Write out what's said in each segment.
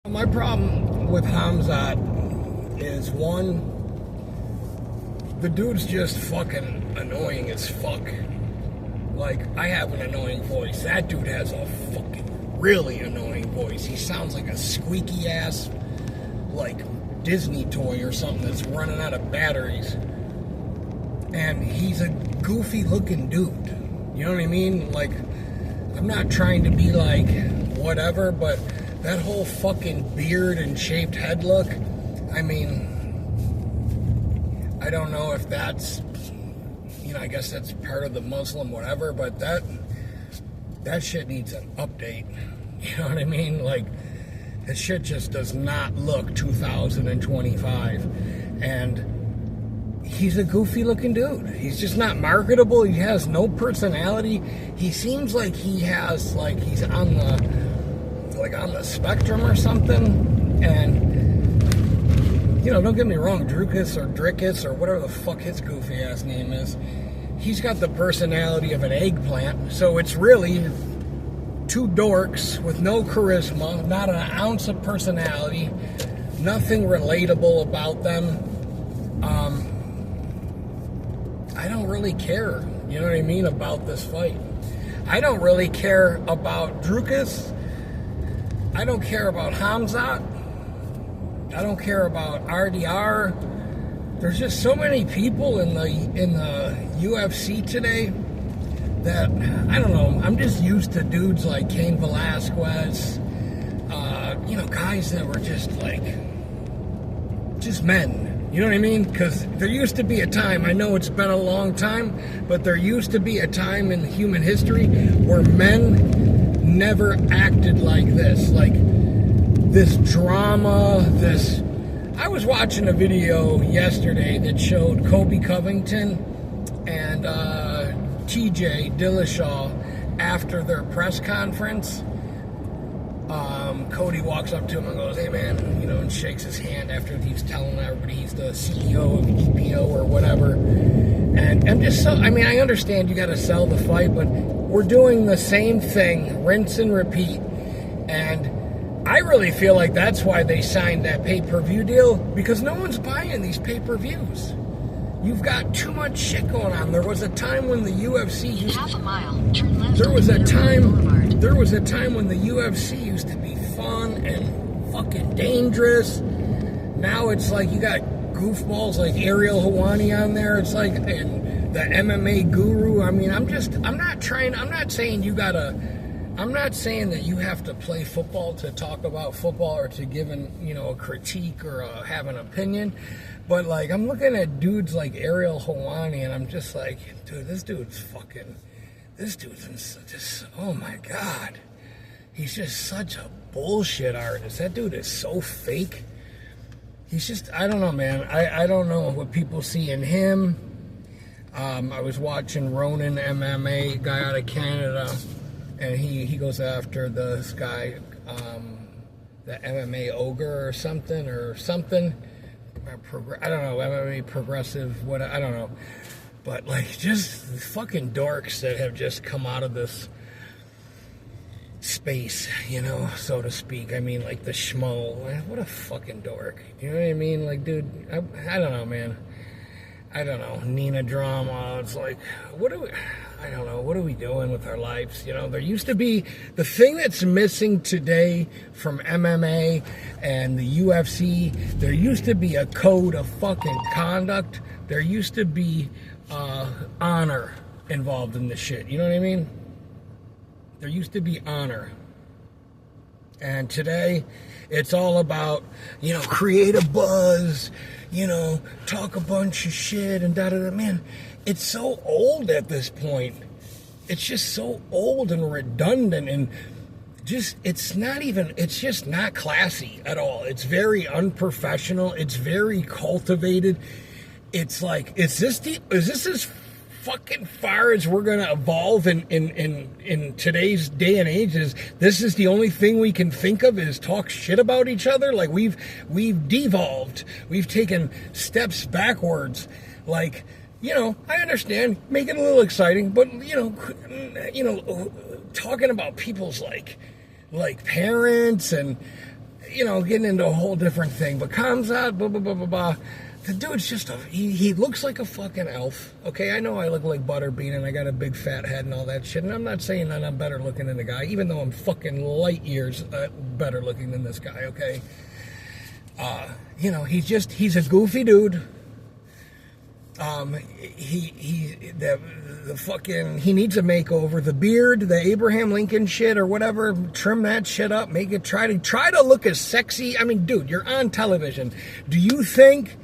My problem with Hamzat is one, the dude's just fucking annoying as fuck. Like, I have an annoying voice. That dude has a fucking really annoying voice. He sounds like a squeaky ass, like, Disney toy or something that's running out of batteries. And he's a goofy looking dude. You know what I mean? Like, I'm not trying to be like whatever, but that whole fucking beard and shaved head look, I mean, I don't know if that's, you know, I guess that's part of the Muslim whatever, but that shit needs an update. You know what I mean? Like, that shit just does not look 2025. And he's a goofy looking dude. He's just not marketable. He has no personality. He seems like he has, like, he's on the spectrum or something. And, you know, don't get me wrong, Drukus or Drickus or whatever the fuck his goofy ass name is, he's got the personality of an eggplant. So it's really two dorks with no charisma, not an ounce of personality, nothing relatable about them. I don't really care, you know what I mean, about this fight. I don't really care about Drukus. I don't care about Hamzat. I don't care about RDR. There's just so many people in the UFC today that, I don't know, I'm just used to dudes like Cain Velasquez, you know, guys that were just like, just men. You know what I mean? Because there used to be a time, I know it's been a long time, but there used to be a time in human history where men never acted like this. Like, this drama, this... I was watching a video yesterday that showed Kobe Covington and TJ Dillashaw after their press conference. Cody walks up to him and goes, "Hey man," you know, and shakes his hand after he's telling everybody he's the CEO of EPO or whatever. And I'm just so, I mean, I understand you got to sell the fight, but we're doing the same thing, rinse and repeat. And I really feel like that's why they signed that pay-per-view deal, because no one's buying these pay-per-views. You've got too much shit going on. There was a time when the UFC used to... Half a mile, turn left. There was a time when the UFC used to be fun and fucking dangerous. Now it's like you got goofballs like Ariel Helwani on there. It's like, and the MMA guru. I mean, I'm not saying that you have to play football to talk about football or to give a critique or have an opinion. But, like, I'm looking at dudes like Ariel Helwani, and I'm just like, dude, this dude's just, oh my God. He's just such a bullshit artist. That dude is so fake. He's just, I don't know, man. I don't know what people see in him. I was watching Ronan MMA, guy out of Canada, and he goes after this guy, the MMA ogre or something. I don't know, MMA progressive, what, I don't know. But, like, just fucking dorks that have just come out of this space, you know, so to speak. I mean, like the schmo. What a fucking dork. You know what I mean? Like, dude, I don't know, man. I don't know. Nina drama. It's like, what are we doing with our lives? You know, there used to be, the thing that's missing today from MMA and the UFC, there used to be a code of fucking conduct. There used to be honor involved in this shit. You know what I mean? There used to be honor. And today, it's all about, you know, create a buzz, you know, talk a bunch of shit and da-da-da. Man, it's so old at this point. It's just so old and redundant and just, it's just not classy at all. It's very unprofessional. It's very cultivated. It's like, is this as fucking far as we're going to evolve in today's day and age? This is the only thing we can think of is talk shit about each other? Like, we've devolved. We've taken steps backwards. Like, you know, I understand, make it a little exciting, but, you know, talking about people's, like parents and you know, getting into a whole different thing, but comes out, blah, blah, blah, blah, blah. The dude's just he looks like a fucking elf. Okay, I know I look like Butterbean and I got a big fat head and all that shit, and I'm not saying that I'm better looking than the guy, even though I'm fucking light years better looking than this guy, okay? You know, he's a goofy dude. The fucking, he needs a makeover. The beard, the Abraham Lincoln shit or whatever, trim that shit up, make it, try to look as sexy. I mean, dude, you're on television. Do you think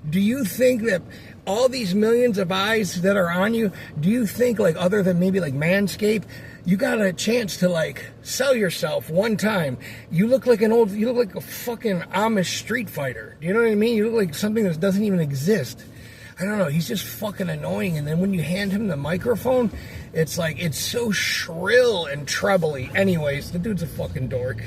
that all these millions of eyes that are on you, do you think, like, other than maybe like Manscaped, you got a chance to, like, sell yourself one time? You look like you look like a fucking Amish street fighter. Do you know what I mean? You look like something that doesn't even exist. I don't know, he's just fucking annoying, and then when you hand him the microphone, it's like, it's so shrill and trebly. Anyways, the dude's a fucking dork.